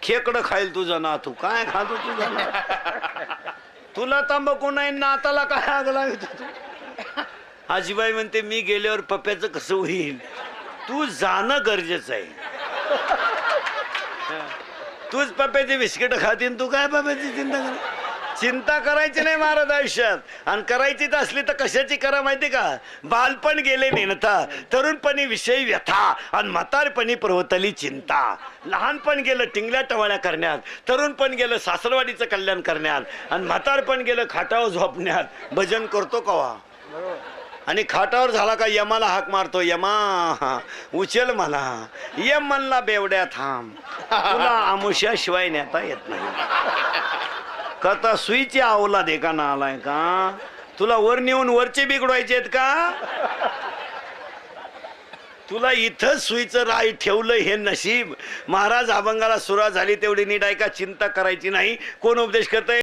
खेकडं खाईल तुझं ना, तू काय खातो तुझं ना? तुला तंबाखू नाही, नाताला काय आग लावित तू? आजीबाई म्हणते मी गेल्यावर पप्प्याचं कसं होईल, तू जाणं गरजेचं आहे. तूच पप्प्याची बिस्किट खातीन, तू काय पप्प्याची चिंता कर? चिंता करायची नाही महाराज आयुष्यात, आणि करायचीच असली तर कशाची करा माहिती का? बालपण गेले नेणता, तरुणपणी विषयी व्यथा, आणि म्हातारपणी पर्वतली चिंता. लहानपण गेलं टिंगल्या टवाळ्या करण्यात, तरुणपण गेलं सासरवाडीचं कल्याण करण्यात, आणि म्हातारपण गेलं खाटावर झोपण्यात. भजन करतो कवा? आणि खाटावर झाला का यमाला हाक मारतो, यमा उचल मला. यम म्हणला बेवड्या थांब, तुला आमुष्याशिवाय नेता येत नाही. कथा सुईची आवला दे का ना आलाय का? तुला वर नेऊन वरचे बिघडवायचे आहेत का? तुला इथं सुईचं राय ठेवलं हे नशीब. महाराज अभंगाला सुरुवात झाली तेवढी नीट ऐका, चिंता करायची नाही. कोण उपदेश करतंय?